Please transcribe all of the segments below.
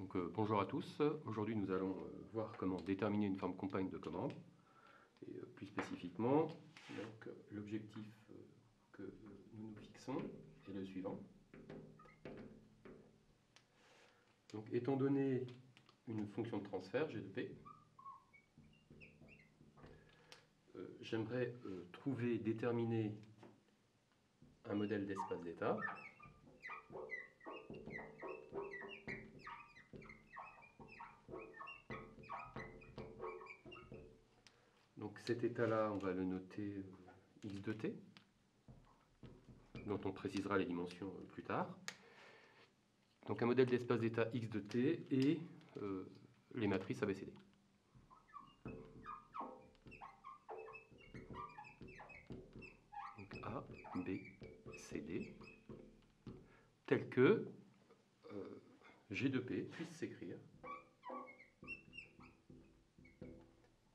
Bonjour à tous, aujourd'hui nous allons voir comment déterminer une forme compagne de commande. Et plus spécifiquement, l'objectif que nous nous fixons est le suivant. Donc, étant donné une fonction de transfert, G de P, j'aimerais trouver, déterminer un modèle d'espace d'état. Donc cet état-là, on va le noter x de t, dont on précisera les dimensions plus tard. Donc un modèle d'espace d'état x de t et les matrices ABCD. Donc A, B, C, D, tel que G de P puisse s'écrire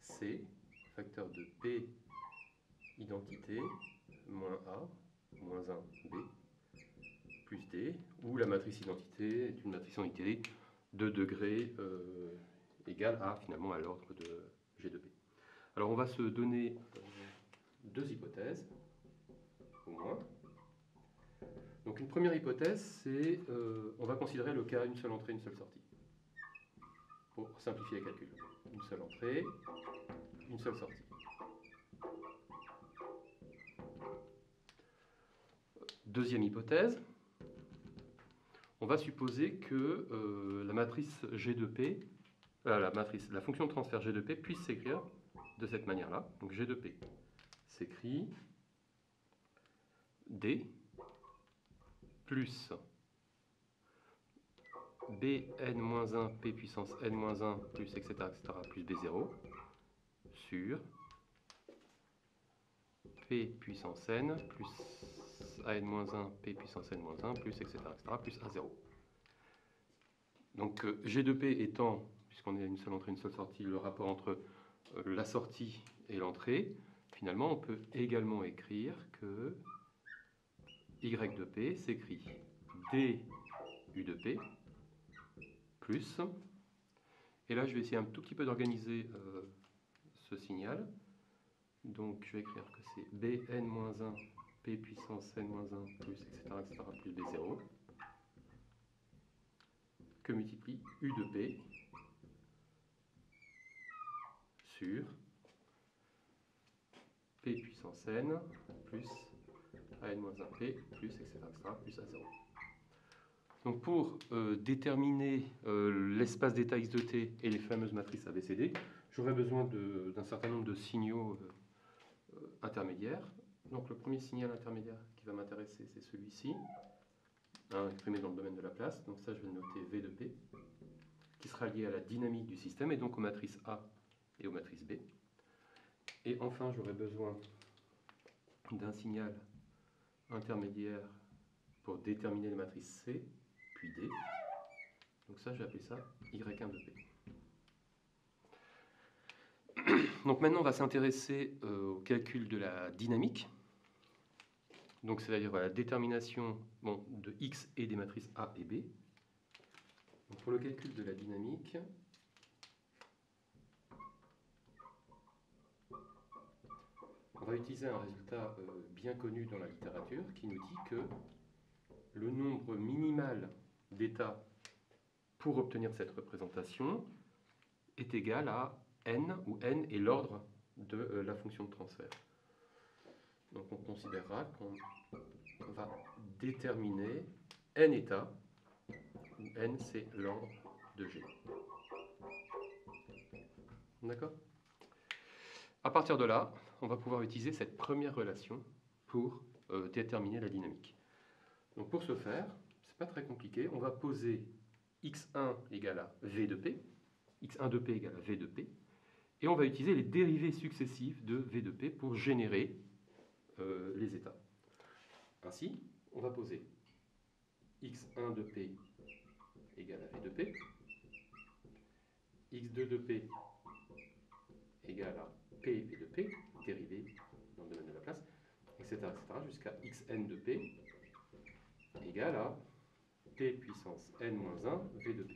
C, facteur de P identité, moins A, moins 1, B, plus D, où la matrice identité est une matrice identité de degré égal à, finalement, à l'ordre de G de P. Alors on va se donner deux hypothèses, au moins. Donc une première hypothèse, c'est on va considérer le cas une seule entrée, une seule sortie. Pour simplifier les calculs. Une seule entrée, une seule sortie. Deuxième hypothèse, on va supposer que la matrice G de P, la fonction de transfert G de P puisse s'écrire de cette manière-là. Donc G de P s'écrit D plus Bn-1 P puissance n-1 plus etc. plus B0 sur P puissance n plus an-1 P puissance n-1 plus etc. plus A0. Donc G de P étant, puisqu'on est à une seule entrée, une seule sortie, le rapport entre la sortie et l'entrée, finalement on peut également écrire que Y de P s'écrit D U de P plus, et là je vais essayer un tout petit peu d'organiser ce signal. Donc je vais écrire que c'est Bn-1 P puissance n-1 plus etc. plus B0 que multiplie U de P sur P puissance n plus an-1P plus etc. plus A0. Donc pour déterminer l'espace d'état x de t et les fameuses matrices ABCD, j'aurai besoin d'un certain nombre de signaux intermédiaires. Donc le premier signal intermédiaire qui va m'intéresser, c'est celui-ci, exprimé dans le domaine de la place. Donc ça, je vais le noter V de P, qui sera lié à la dynamique du système et donc aux matrices A et aux matrices B. Et enfin, j'aurai besoin d'un signal intermédiaire pour déterminer les matrices C, puis D. Donc ça, je vais appeler ça Y1 de P. Donc maintenant, on va s'intéresser au calcul de la dynamique. Donc c'est-à-dire à la détermination de X et des matrices A et B. Donc pour le calcul de la dynamique, on va utiliser un résultat bien connu dans la littérature qui nous dit que le nombre minimal d'états pour obtenir cette représentation est égal à n, où n est l'ordre de la fonction de transfert. Donc on considérera qu'on va déterminer n états, où n c'est l'ordre de G. D'accord ? À partir de là, on va pouvoir utiliser cette première relation pour déterminer la dynamique. Donc pour ce faire, c'est pas très compliqué, on va poser x1 égale à v de p, x1 de p égale à v de p, et on va utiliser les dérivées successives de v de p pour générer les états. Ainsi, on va poser x1 de p égale à v de p, x2 de p égale à p v de p, dérivée dans le domaine de la place, etc. jusqu'à xn de p égale à p puissance n-1 v de p.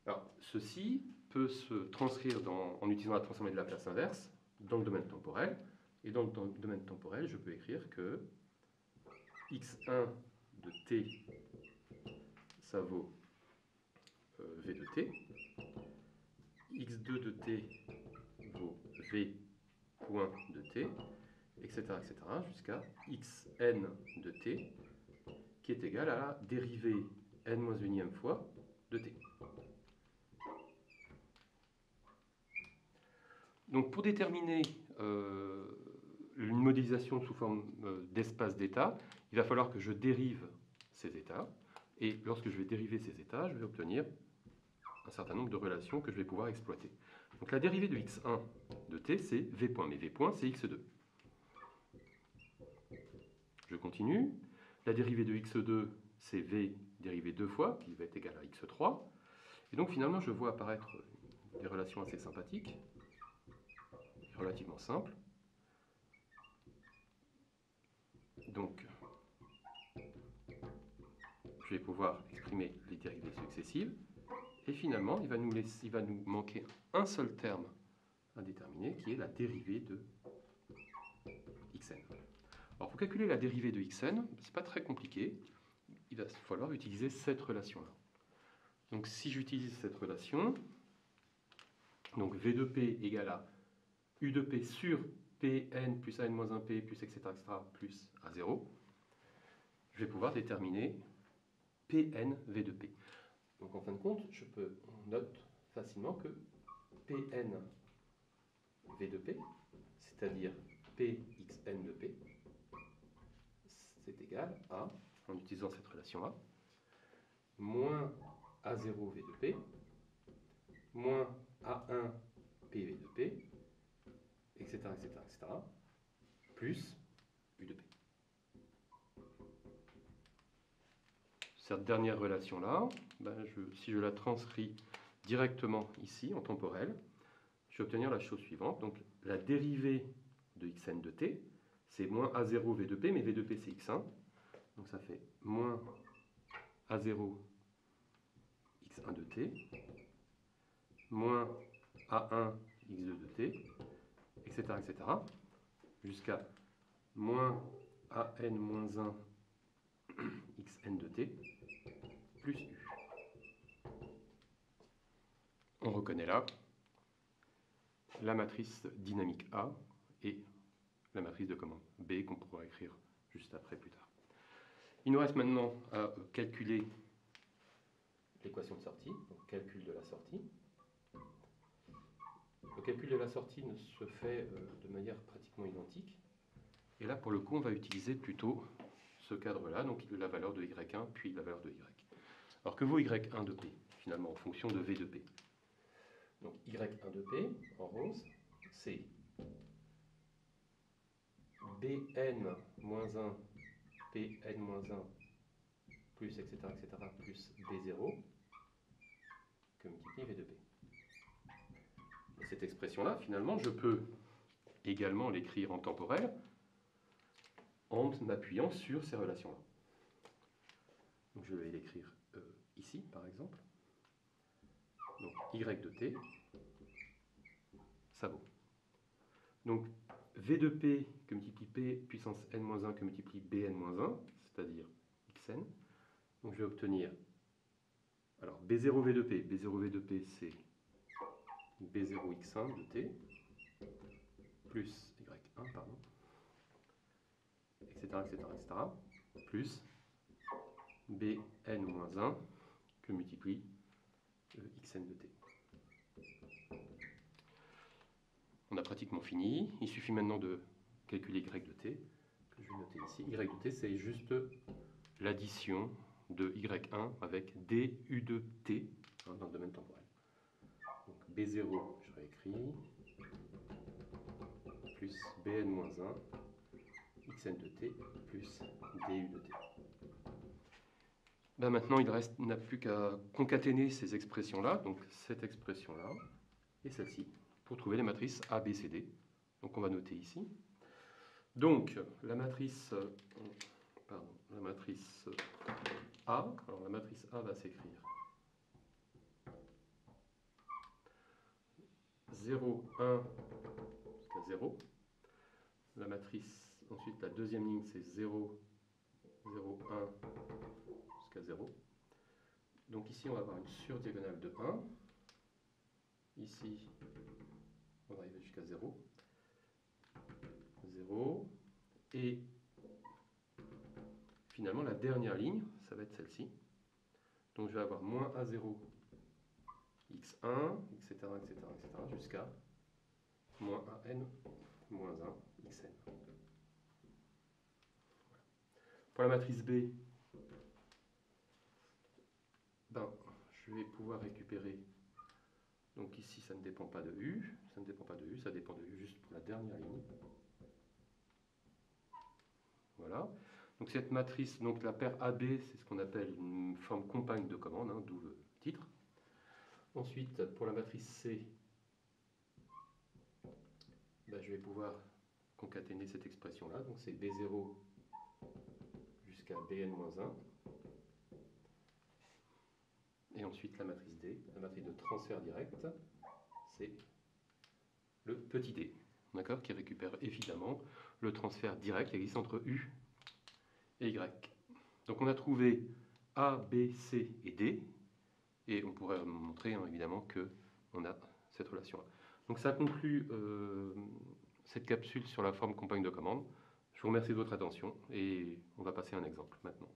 Alors, ceci peut se transcrire en utilisant la transformée de Laplace inverse dans le domaine temporel. Et dans le domaine temporel, je peux écrire que x1 de t, ça vaut v de t. x2 de t vaut v point de t, etc., etc., jusqu'à xn de t, qui est égal à la dérivée n-1e fois de t. Donc pour déterminer une modélisation sous forme d'espace d'état, il va falloir que je dérive ces états. Et lorsque je vais dériver ces états, je vais obtenir un certain nombre de relations que je vais pouvoir exploiter. Donc la dérivée de x1 de t, c'est v point, mais v point, c'est x2. Je continue. La dérivée de x2, c'est v dérivée 2 fois, qui va être égal à x3. Et donc finalement, je vois apparaître des relations assez sympathiques, relativement simples. Donc, je vais pouvoir exprimer les dérivées successives. Et finalement, il va nous manquer un seul terme à déterminer, qui est la dérivée de xn. Alors, pour calculer la dérivée de xn, ce n'est pas très compliqué. Il va falloir utiliser cette relation-là. Donc, si j'utilise cette relation, donc v de p égale à u de p sur pn plus an-1p plus etc., plus a0, je vais pouvoir déterminer pn v de p. Donc en fin de compte, on note facilement que pn v de p, c'est-à-dire pxn de p, c'est égal à, en utilisant cette relation-là, moins a0 v de p, moins a1 pv de p, etc., plus u de p. Cette dernière relation-là, si je la transcris directement ici, en temporel, je vais obtenir la chose suivante. Donc la dérivée de xn de t, c'est moins a0 v de p, mais v de p c'est x1. Donc ça fait moins a0 x1 de t, moins a1 x2 de t, etc., jusqu'à moins an-1 xn de t, plus u. On reconnaît là la matrice dynamique A et la matrice de commande B qu'on pourra écrire juste après plus tard. Il nous reste maintenant à calculer l'équation de sortie, donc calcul de la sortie. Le calcul de la sortie ne se fait de manière pratiquement identique. Et là, pour le coup, on va utiliser plutôt ce cadre-là, donc la valeur de y1 puis la valeur de y. Alors que vaut y1 de p, finalement, en fonction de v de p? Donc y1 de p, en rose, c'est bn-1, pn-1, plus etc., plus b0, que multiplie v de p. Et cette expression-là, finalement, je peux également l'écrire en temporel en m'appuyant sur ces relations-là. Donc je vais l'écrire ici, par exemple. Donc y de t, ça vaut. Donc v de p que multiplie p puissance n-1 que multiplie bn-1, c'est-à-dire xn. Donc je vais obtenir, alors b0 v de p, b0 v de p c'est b0 x1 de t, plus y1, pardon, etc., plus bn-1 que multiplie xn de t. On a pratiquement fini. Il suffit maintenant de calculer y de t, que je vais noter ici. Y de t, c'est juste l'addition de y1 avec du de t dans le domaine temporel. Donc b0, je réécris, plus bn-1, xn de t, plus du de t. Ben maintenant, il n'a plus qu'à concaténer ces expressions-là, donc cette expression-là et celle-ci, pour trouver les matrices A, B, C, D. Donc on va noter ici. Donc la matrice A, alors la matrice A va s'écrire 0, 1 jusqu'à 0. La matrice, ensuite la deuxième ligne, c'est 0, 0, 1 jusqu'à 0. Donc ici, on va avoir une surdiagonale de 1. Ici, on va arriver jusqu'à 0. 0. Et finalement, la dernière ligne, ça va être celle-ci. Donc je vais avoir moins A0, x1, etc., etc., etc., jusqu'à moins AN, moins 1, xn. Pour la matrice B, ben, je vais pouvoir récupérer, donc ici ça ne dépend pas de U, ça ne dépend pas de U, ça dépend de U juste pour la dernière ligne. Voilà. Donc cette matrice, donc la paire AB, c'est ce qu'on appelle une forme compagne de commande, hein, d'où le titre. Ensuite, pour la matrice C, ben, je vais pouvoir concaténer cette expression-là, donc c'est B0 jusqu'à Bn-1. Et ensuite la matrice D, la matrice de transfert direct, c'est le petit d, d'accord, qui récupère évidemment le transfert direct qui existe entre U et Y. Donc on a trouvé A, B, C et D, et on pourrait montrer hein, évidemment qu'on a cette relation-là. Donc ça conclut cette capsule sur la forme compagne de commande. Je vous remercie de votre attention et on va passer à un exemple maintenant.